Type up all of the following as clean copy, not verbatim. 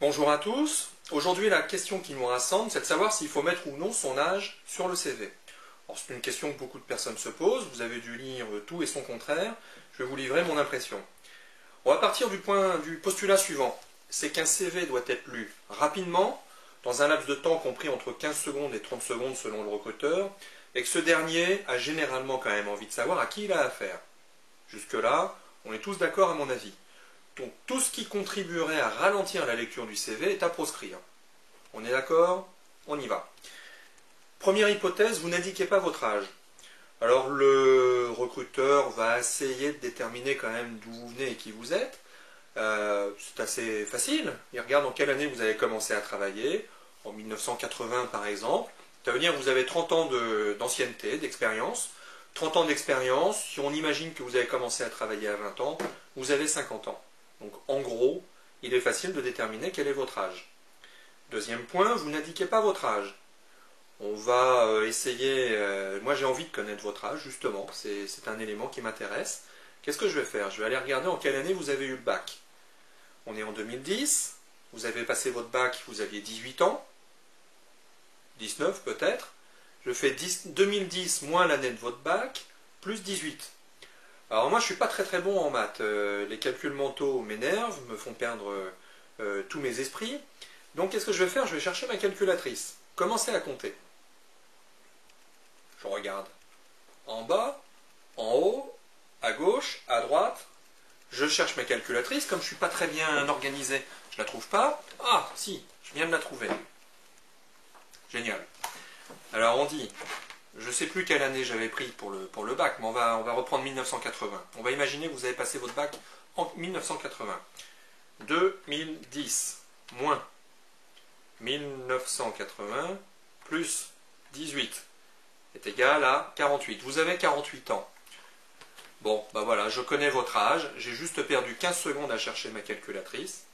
Bonjour à tous. Aujourd'hui, la question qui nous rassemble, c'est de savoir s'il faut mettre ou non son âge sur le CV. C'est une question que beaucoup de personnes se posent. Vous avez dû lire tout et son contraire. Je vais vous livrer mon impression. On va partir du postulat suivant. C'est qu'un CV doit être lu rapidement, dans un laps de temps compris entre 15 secondes et 30 secondes selon le recruteur, et que ce dernier a généralement quand même envie de savoir à qui il a affaire. Jusque-là, on est tous d'accord à mon avis. Donc tout ce qui contribuerait à ralentir la lecture du CV est à proscrire. On est d'accord? On y va. Première hypothèse, vous n'indiquez pas votre âge. Alors le recruteur va essayer de déterminer quand même d'où vous venez et qui vous êtes. C'est assez facile. Il regarde en quelle année vous avez commencé à travailler. En 1980 par exemple. Ça veut dire que vous avez 30 ans d'ancienneté, d'expérience. 30 ans d'expérience, si on imagine que vous avez commencé à travailler à 20 ans, vous avez 50 ans. Donc en gros, il est facile de déterminer quel est votre âge. Deuxième point, vous n'indiquez pas votre âge. On va essayer, moi j'ai envie de connaître votre âge justement, c'est un élément qui m'intéresse. Qu'est-ce que je vais faire? Je vais aller regarder en quelle année vous avez eu le bac. On est en 2010, vous avez passé votre bac, vous aviez 18 ans, 19 peut-être. Je fais 2010 moins l'année de votre bac, plus 18. Alors moi je ne suis pas très bon en maths, les calculs mentaux m'énervent, me font perdre tous mes esprits. Donc qu'est-ce que je vais faire? Je vais chercher ma calculatrice. Commencez à compter. Je regarde en bas, en haut, à gauche, à droite. Je cherche ma calculatrice, comme je ne suis pas très bien organisé, je ne la trouve pas. Ah si, je viens de la trouver. Génial. Alors on dit, je ne sais plus quelle année j'avais pris pour le bac, mais on va reprendre 1980. On va imaginer que vous avez passé votre bac en 1980. 2010 moins 1980 plus 18 est égal à 48. Vous avez 48 ans. Bon, ben voilà, je connais votre âge. J'ai juste perdu 15 secondes à chercher ma calculatrice,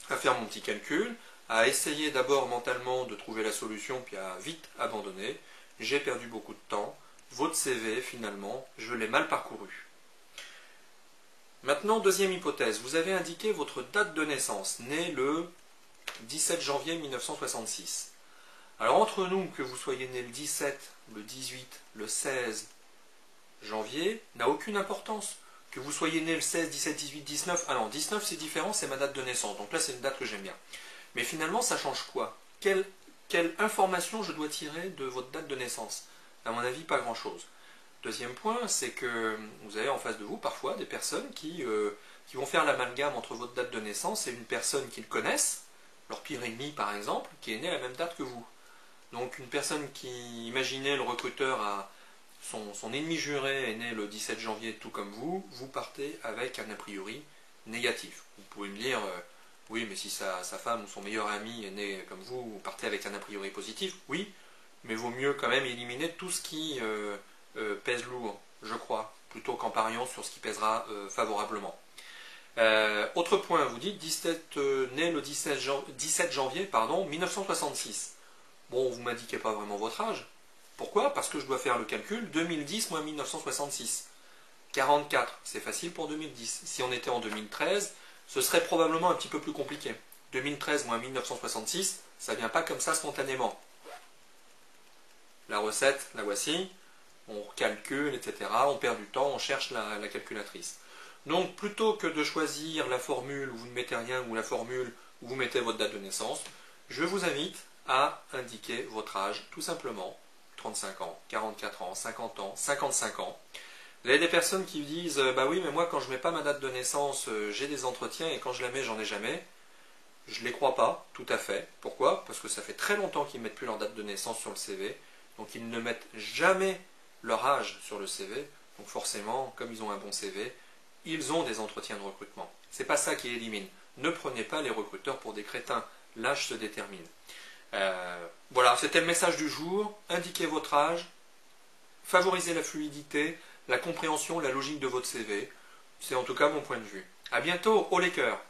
à faire mon petit calcul, à essayer d'abord mentalement de trouver la solution, puis à vite abandonner. J'ai perdu beaucoup de temps. Votre CV, finalement, je l'ai mal parcouru. Maintenant, deuxième hypothèse. Vous avez indiqué votre date de naissance, né le 17 janvier 1966. Alors, entre nous, que vous soyez né le 17, le 18, le 16 janvier, n'a aucune importance. Que vous soyez né le 16, 17, 18, 19, ah non, 19 c'est différent, c'est ma date de naissance. Donc là, c'est une date que j'aime bien. Mais finalement, ça change quoi? Quelle information je dois tirer de votre date de naissance? À mon avis, pas grand-chose. Deuxième point, c'est que vous avez en face de vous parfois des personnes qui vont faire l'amalgame entre votre date de naissance et une personne qu'ils connaissent, leur pire ennemi par exemple, qui est né à la même date que vous. Donc une personne qui, imaginez le recruteur a son ennemi juré est né le 17 janvier tout comme vous partez avec un a priori négatif. Vous pouvez me dire, oui mais si sa femme ou son meilleur ami est né comme vous partez avec un a priori positif, oui, mais vaut mieux quand même éliminer tout ce qui pèse lourd, je crois, plutôt qu'en pariant sur ce qui pèsera favorablement. Autre point, vous dites né le 17 janvier 1966. Bon, vous ne m'indiquez pas vraiment votre âge. Pourquoi? Parce que je dois faire le calcul 2010 moins 1966. 44, c'est facile pour 2010. Si on était en 2013, ce serait probablement un petit peu plus compliqué. 2013 moins 1966, ça ne vient pas comme ça spontanément. La recette, la voici. On calcule, etc. On perd du temps, on cherche la calculatrice. Donc, plutôt que de choisir la formule où vous ne mettez rien ou la formule où vous mettez votre date de naissance, je vous invite à indiquer votre âge, tout simplement. 35 ans, 44 ans, 50 ans, 55 ans. Vous avez des personnes qui disent « Bah oui, mais moi, quand je ne mets pas ma date de naissance, j'ai des entretiens et quand je la mets, j'en ai jamais. » Je ne les crois pas, tout à fait. Pourquoi? Parce que ça fait très longtemps qu'ils ne mettent plus leur date de naissance sur le CV. Donc, ils ne mettent jamais leur âge sur le CV. Donc, forcément, comme ils ont un bon CV, ils ont des entretiens de recrutement. C'est pas ça qui élimine. Ne prenez pas les recruteurs pour des crétins. L'âge se détermine. Voilà, c'était le message du jour. Indiquez votre âge, favorisez la fluidité, la compréhension, la logique de votre CV. C'est en tout cas mon point de vue. A bientôt, haut les cœurs.